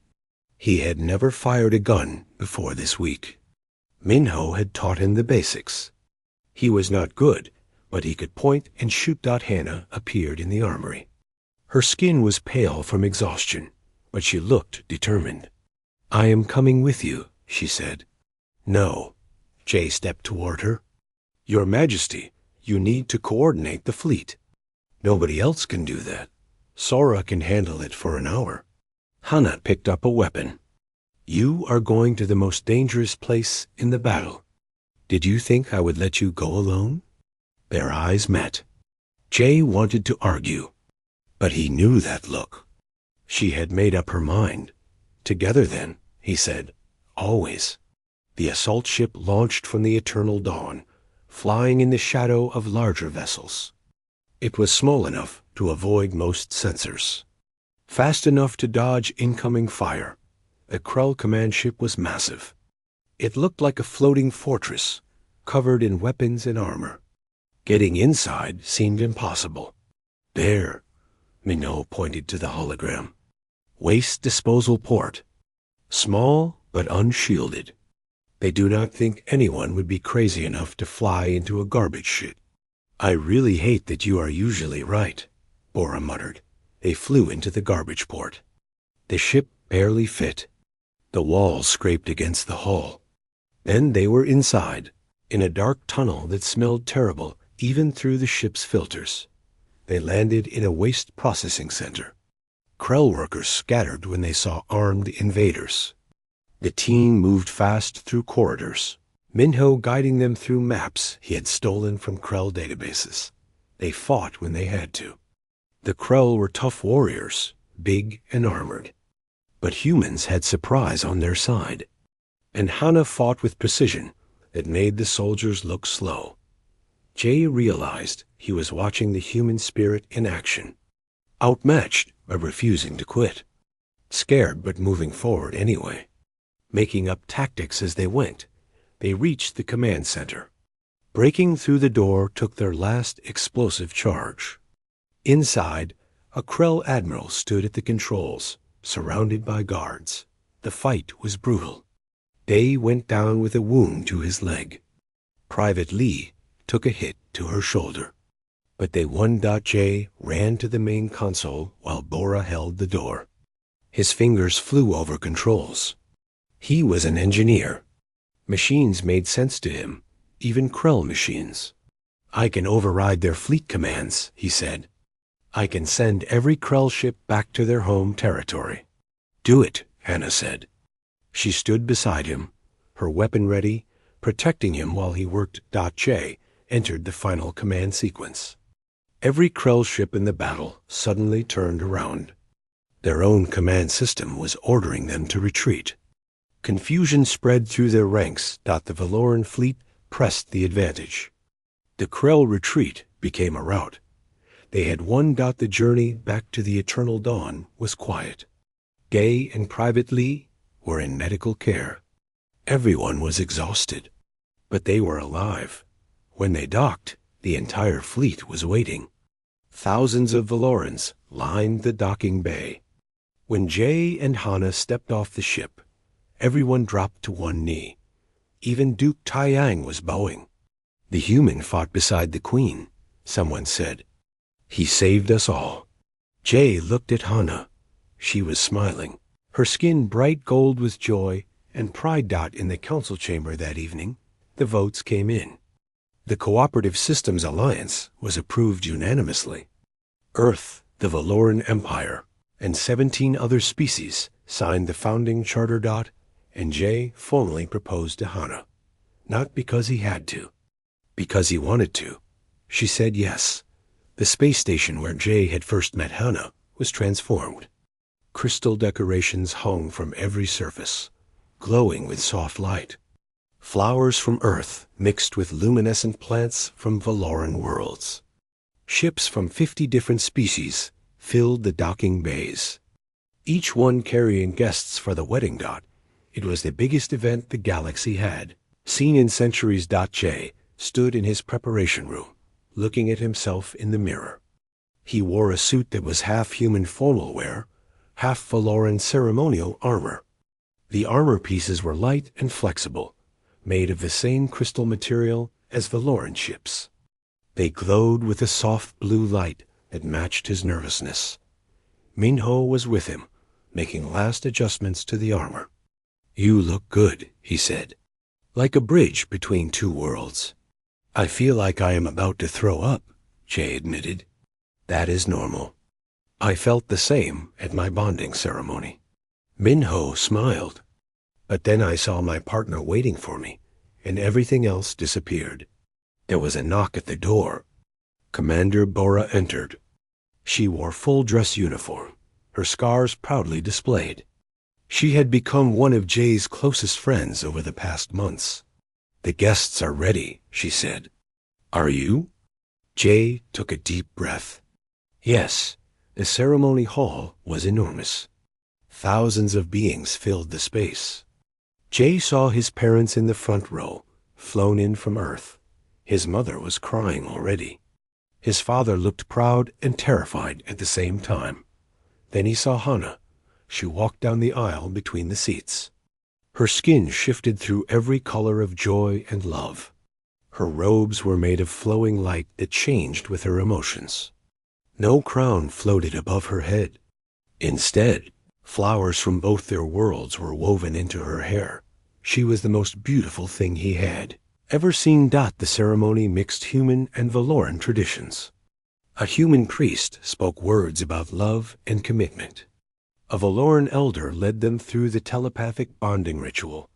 He had never fired a gun before this week. Minho had taught him the basics. He was not good, but he could point and shoot. Hannah appeared in the armory. Her skin was pale from exhaustion, but she looked determined. I am coming with you, she said. No. Jay stepped toward her. Your Majesty, you need to coordinate the fleet. Nobody else can do that. Sora can handle it for an hour. Hana picked up a weapon. You are going to the most dangerous place in the battle. Did you think I would let you go alone? Their eyes met. Jay wanted to argue, but he knew that look. She had made up her mind. Together then, he said, always. The assault ship launched from the eternal dawn, flying in the shadow of larger vessels. It was small enough to avoid most sensors, fast enough to dodge incoming fire. The Krell command ship was massive. It looked like a floating fortress, covered in weapons and armor. Getting inside seemed impossible. There, Minho pointed to the hologram. Waste disposal port. Small but unshielded. They do not think anyone would be crazy enough to fly into a garbage chute. I really hate that you are usually right, Bora muttered. They flew into the garbage port. The ship barely fit. The walls scraped against the hull. Then they were inside, in a dark tunnel that smelled terrible even through the ship's filters. They landed in a waste processing center. Krell workers scattered when they saw armed invaders. The team moved fast through corridors, Minho guiding them through maps he had stolen from Krell databases. They fought when they had to. The Krell were tough warriors, big and armored. But humans had surprise on their side. And Hana fought with precision that made the soldiers look slow. Jay realized he was watching the human spirit in action. Outmatched by refusing to quit. Scared but moving forward anyway. Making up tactics as they went, they reached the command center. Breaking through the door took their last explosive charge. Inside, a Krell admiral stood at the controls, surrounded by guards. The fight was brutal. Day went down with a wound to his leg. Private Lee took a hit to her shoulder. But they won. Jay ran to the main console while Bora held the door. His fingers flew over controls. He was an engineer. Machines made sense to him, even Krell machines. I can override their fleet commands, he said. I can send every Krell ship back to their home territory. Do it, Hannah said. She stood beside him, her weapon ready, protecting him while he worked. J entered the final command sequence. Every Krell ship in the battle suddenly turned around. Their own command system was ordering them to retreat. Confusion spread through their ranks. The Valoran fleet pressed the advantage. The Krell retreat became a rout. They had won. The journey back to the Eternal Dawn was quiet. Gay and Private Lee were in medical care. Everyone was exhausted, but they were alive. When they docked, the entire fleet was waiting. Thousands of Valorans lined the docking bay. When Jay and Hana stepped off the ship, everyone dropped to one knee. Even Duke Taiyang was bowing. The human fought beside the queen, someone said. He saved us all. Jay looked at Hana. She was smiling, her skin bright gold with joy and pride. In the council chamber that evening, the votes came in. The Cooperative Systems Alliance was approved unanimously. Earth, the Valoran Empire, and 17 other species signed the founding charter. And Jay formally proposed to Hana. Not because he had to, because he wanted to. She said yes. The space station where Jay had first met Hana was transformed. Crystal decorations hung from every surface, glowing with soft light. Flowers from Earth mixed with luminescent plants from Valoran worlds. Ships from 50 different species filled the docking bays, each one carrying guests for the wedding. It was the biggest event the galaxy had seen in centuries. Jay stood in his preparation room, looking at himself in the mirror. He wore a suit that was half human formal wear, half Valoran ceremonial armor. The armor pieces were light and flexible, made of the same crystal material as Valoran ships. They glowed with a soft blue light that matched his nervousness. Minho was with him, making last adjustments to the armor. You look good, he said. Like a bridge between two worlds. I feel like I am about to throw up, Jay admitted. That is normal. I felt the same at my bonding ceremony. Minho smiled. But then I saw my partner waiting for me, and everything else disappeared. There was a knock at the door. Commander Bora entered. She wore full dress uniform, her scars proudly displayed. She had become one of Jay's closest friends over the past months. The guests are ready, she said. Are you? Jay took a deep breath. Yes, the ceremony hall was enormous. Thousands of beings filled the space. Jay saw his parents in the front row, flown in from Earth. His mother was crying already. His father looked proud and terrified at the same time. Then he saw Hana. She walked down the aisle between the seats. Her skin shifted through every color of joy and love. Her robes were made of flowing light that changed with her emotions. No crown floated above her head. Instead, flowers from both their worlds were woven into her hair. She was the most beautiful thing he had ever seen. The ceremony mixed human and Valoran traditions. A human priest spoke words about love and commitment. A Valoran elder led them through the telepathic bonding ritual.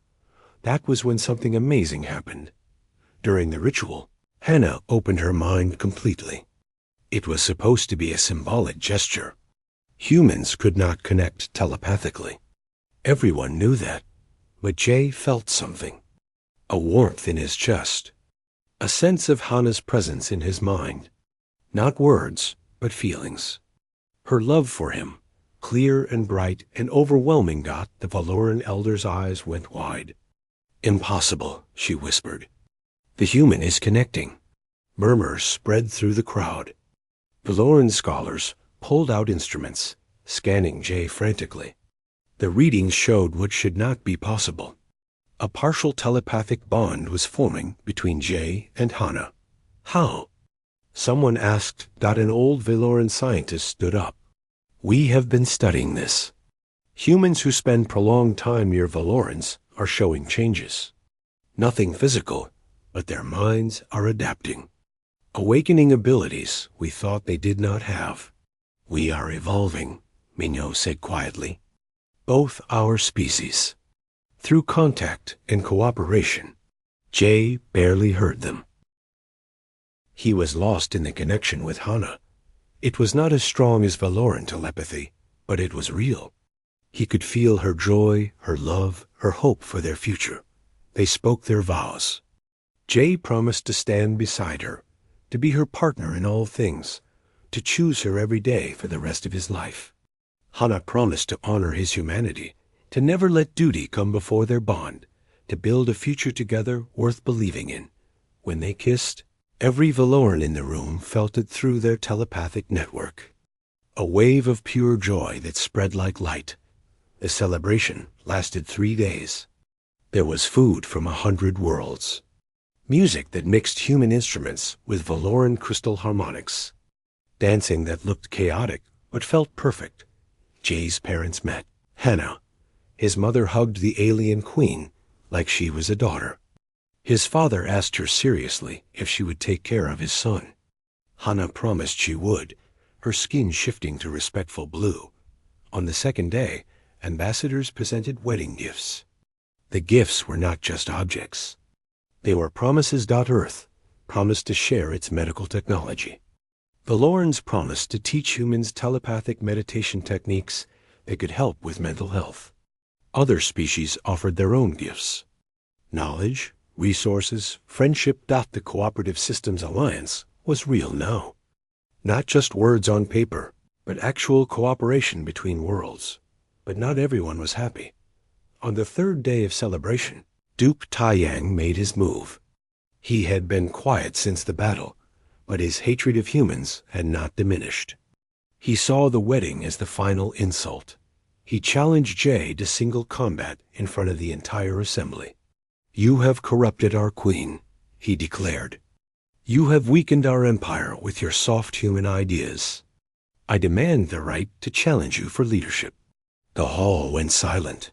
That was when something amazing happened. During the ritual, Hannah opened her mind completely. It was supposed to be a symbolic gesture. Humans could not connect telepathically. Everyone knew that, but Jay felt something. A warmth in his chest. A sense of Hannah's presence in his mind. Not words, but feelings. Her love for him, clear and bright and overwhelming. The Valoran elder's eyes went wide. Impossible, she whispered. The human is connecting. Murmurs spread through the crowd. Valoran scholars pulled out instruments, scanning Jay frantically. The readings showed what should not be possible. A partial telepathic bond was forming between Jay and Hana. How? Someone asked. An old Valoran scientist stood up. We have been studying this. Humans who spend prolonged time near Valorans are showing changes. Nothing physical, but their minds are adapting. awakening abilities we thought they did not have. We are evolving, Mignot said quietly. Both our species. Through contact and cooperation. Jay barely heard them. He was lost in the connection with Hana. It was not as strong as Valoran telepathy, but it was real. He could feel her joy, her love, her hope for their future. They spoke their vows. Jay promised to stand beside her, to be her partner in all things, to choose her every day for the rest of his life. Hana promised to honor his humanity, to never let duty come before their bond, to build a future together worth believing in. When they kissed, every Valoran in the room felt it through their telepathic network. A wave of pure joy that spread like light. The celebration lasted 3 days. There was food from 100 worlds. Music that mixed human instruments with Valoran crystal harmonics. Dancing that looked chaotic but felt perfect. Jay's parents met. Hana. His mother hugged the alien queen like she was a daughter. His father asked her seriously if she would take care of his son. Hana promised she would, her skin shifting to respectful blue. On the second day, ambassadors presented wedding gifts. The gifts were not just objects. They were promises. Earth promised to share its medical technology. Valorans promised to teach humans telepathic meditation techniques that could help with mental health. Other species offered their own gifts. Knowledge, resources, friendship. The Cooperative Systems Alliance was real now. Not just words on paper, but actual cooperation between worlds. But not everyone was happy. On the third day of celebration, Duke Taiyang made his move. He had been quiet since the battle, but his hatred of humans had not diminished. He saw the wedding as the final insult. He challenged Jay to single combat in front of the entire assembly. "You have corrupted our queen," he declared. "You have weakened our empire with your soft human ideas. I demand the right to challenge you for leadership." The hall went silent.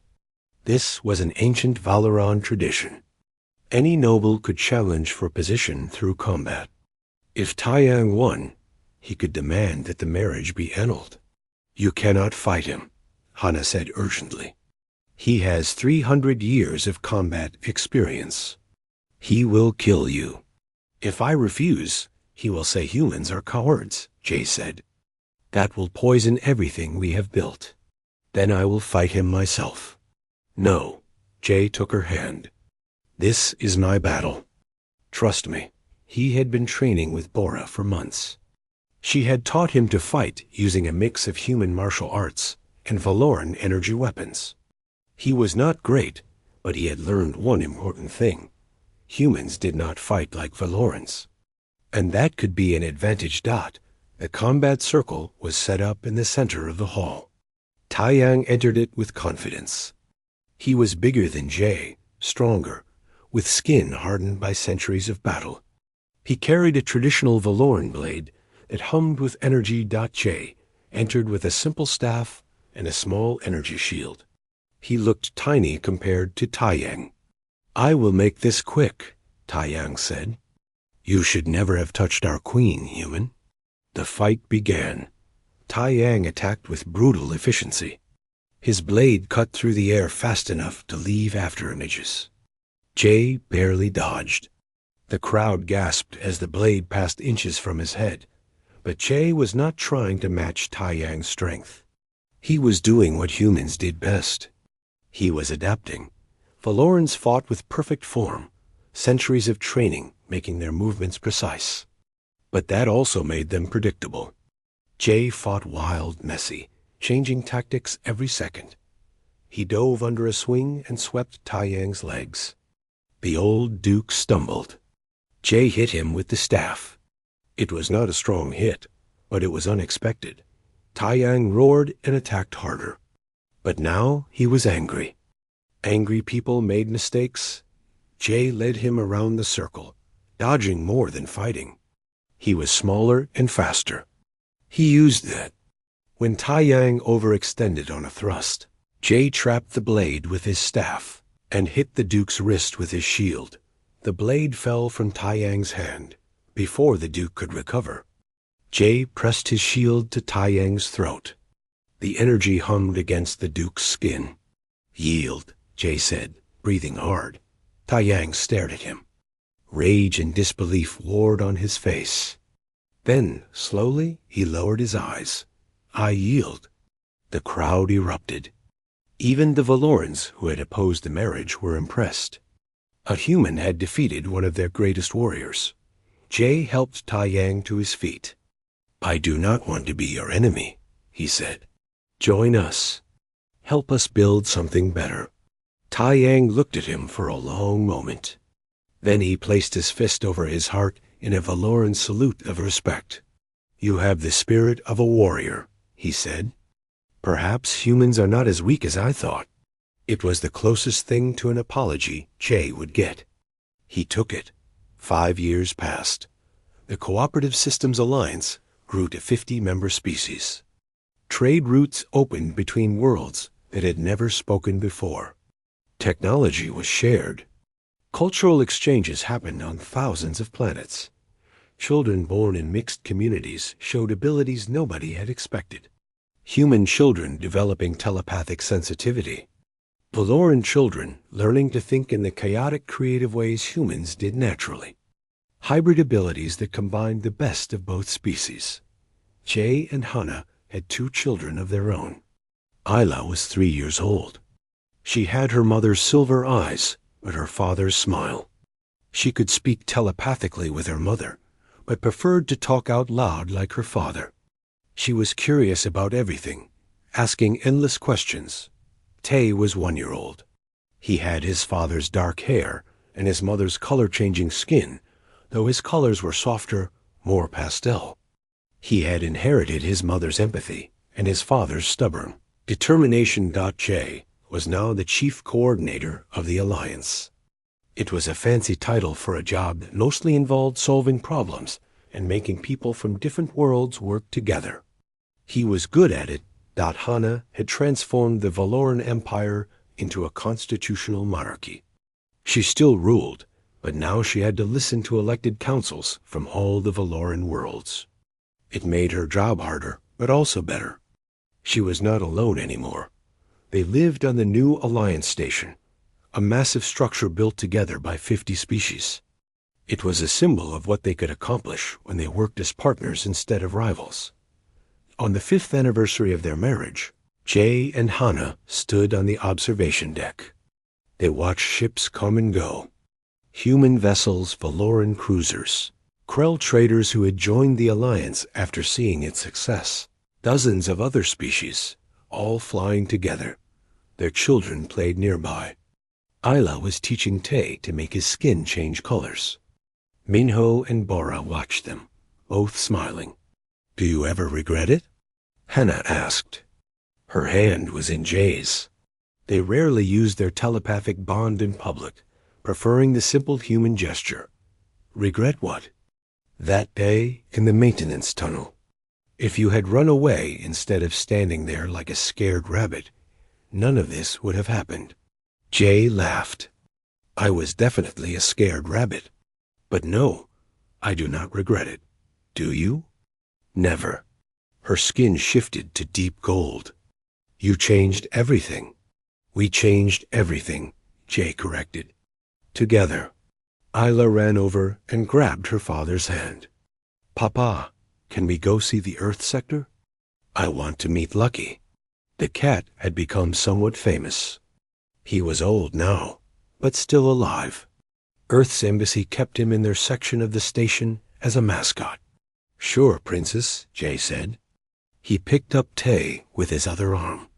This was an ancient Valoran tradition. Any noble could challenge for position through combat. If Taiyang won, he could demand that the marriage be annulled. "You cannot fight him," Hana said urgently. "He has 300 years of combat experience. He will kill you." "If I refuse, he will say humans are cowards," Jay said. "That will poison everything we have built. Then I will fight him myself." "No," Jay took her hand. "This is my battle. Trust me." He had been training with Bora for months. She had taught him to fight using a mix of human martial arts and Valoran energy weapons. He was not great, but he had learned one important thing. Humans did not fight like Valorans. And that could be an advantage. The combat circle was set up in the center of the hall. Taiyang entered it with confidence. He was bigger than Jay, stronger, with skin hardened by centuries of battle. He carried a traditional Valoran blade that hummed with energy. Jay entered with a simple staff and a small energy shield. He looked tiny compared to Taiyang. "I will make this quick," Taiyang said. "You should never have touched our queen, human." The fight began. Taiyang attacked with brutal efficiency. His blade cut through the air fast enough to leave after images. Jay barely dodged. The crowd gasped as the blade passed inches from his head, but Jay was not trying to match Taiyang's strength. He was doing what humans did best. He was adapting. Valorans fought with perfect form, centuries of training making their movements precise. But that also made them predictable. Jay fought wild, messy, changing tactics every second. He dove under a swing and swept Taiyang's legs. The old Duke stumbled. Jay hit him with the staff. It was not a strong hit, but it was unexpected. Taiyang roared and attacked harder. But now he was angry. Angry people made mistakes. Jay led him around the circle, dodging more than fighting. He was smaller and faster. He used that. When Taiyang overextended on a thrust, Jay trapped the blade with his staff and hit the Duke's wrist with his shield. The blade fell from Taiyang's hand, Before the Duke could recover, Jay pressed his shield to Tai Yang's throat. The energy hummed against the Duke's skin. "Yield," Jay said, breathing hard. Tai Yang stared at him. Rage and disbelief warred on his face. Then, slowly, he lowered his eyes. "I yield." The crowd erupted. Even the Valorans who had opposed the marriage were impressed. A human had defeated one of their greatest warriors. Jay helped Tai Yang to his feet. "I do not want to be your enemy," he said. "Join us. Help us build something better." Tai Yang looked at him for a long moment. Then he placed his fist over his heart in a Valoran salute of respect. "You have the spirit of a warrior," he said. "Perhaps humans are not as weak as I thought." It was the closest thing to an apology Jay would get. He took it. 5 years passed. The Cooperative Systems Alliance grew to 50 member species. Trade routes opened between worlds that had never spoken before. Technology was shared. Cultural exchanges happened on thousands of planets. Children born in mixed communities showed abilities nobody had expected. Human children developing telepathic sensitivity. Valoran children learning to think in the chaotic creative ways humans did naturally. Hybrid abilities that combined the best of both species. Jay and Hana had 2 children of their own. Isla was 3 years old. She had her mother's silver eyes, but her father's smile. She could speak telepathically with her mother, but preferred to talk out loud like her father. She was curious about everything, asking endless questions. Tay was 1-year-old. He had his father's dark hair and his mother's color-changing skin, though his colors were softer, more pastel. He had inherited his mother's empathy and his father's stubborn determination. J was now the chief coordinator of the Alliance. It was a fancy title for a job that mostly involved solving problems and making people from different worlds work together. He was good at it. Hana had transformed the Valoran Empire into a constitutional monarchy. She still ruled, but now she had to listen to elected councils from all the Valoran worlds. It made her job harder, but also better. She was not alone anymore. They lived on the new Alliance Station, a massive structure built together by 50 species. It was a symbol of what they could accomplish when they worked as partners instead of rivals. On the 5th anniversary of their marriage, Jay and Hana stood on the observation deck. They watched ships come and go. Human vessels, Valoran cruisers, Krell traders who had joined the Alliance after seeing its success, dozens of other species, all flying together. Their children played nearby. Isla was teaching Tay to make his skin change colors. Minho and Bora watched them, both smiling. "Do you ever regret it?" Hana asked. Her hand was in Jay's. They rarely used their telepathic bond in public, preferring the simple human gesture. Regret what? That day in the maintenance tunnel. If you had run away instead of standing there like a scared rabbit, none of this would have happened. Jay laughed. "I was definitely a scared rabbit. But no, I do not regret it. Do you?" "Never." Her skin shifted to deep gold. "You changed everything." "We changed everything," Jay corrected. Together. Isla ran over and grabbed her father's hand. "Papa, can we go see the Earth sector? I want to meet Lucky." The cat had become somewhat famous. He was old now, but still alive. Earth's embassy kept him in their section of the station as a mascot. "Sure, Princess," Jay said. He picked up Tay with his other arm.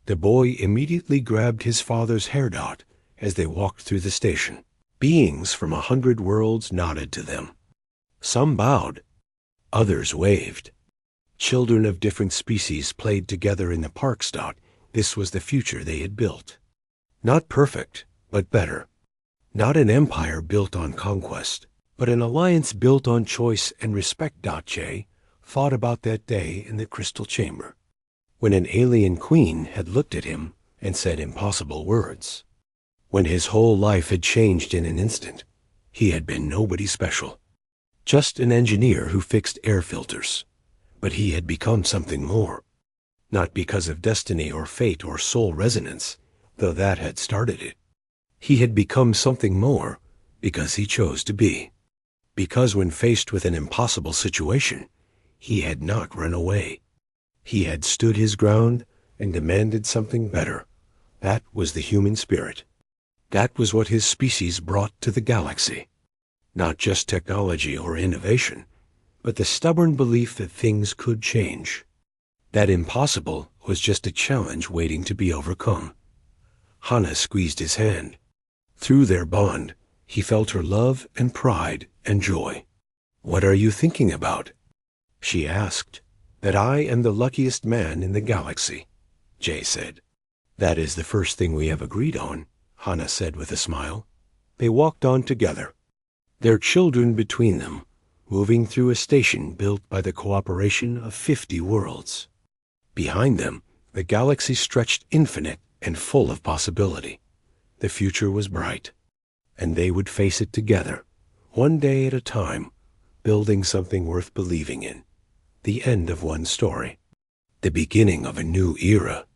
The boy immediately grabbed his father's hair dot as they walked through the station. Beings from 100 worlds nodded to them. Some bowed. Others waved. Children of different species played together in the parks. This was the future they had built. Not perfect, but better. Not an empire built on conquest, but an alliance built on choice and respect. Jay thought about that day in the crystal chamber, when an alien queen had looked at him and said impossible words. When his whole life had changed in an instant, he had been nobody special. just an engineer who fixed air filters. But he had become something more. Not because of destiny or fate or soul resonance, though that had started it. He had become something more because he chose to be. Because when faced with an impossible situation, he had not run away. He had stood his ground and demanded something better. That was the human spirit. That was what his species brought to the galaxy. Not just technology or innovation, but the stubborn belief that things could change. That impossible was just a challenge waiting to be overcome. Hana squeezed his hand. Through their bond, he felt her love and pride and joy. "What are you thinking about?" she asked. "That I am the luckiest man in the galaxy," Jay said. "That is the first thing we have agreed on," Hana said with a smile. They walked on together, their children between them, moving through a station built by the cooperation of 50 worlds. Behind them, the galaxy stretched infinite and full of possibility. The future was bright, and they would face it together, one day at a time, building something worth believing in. The end of one story. The beginning of a new era.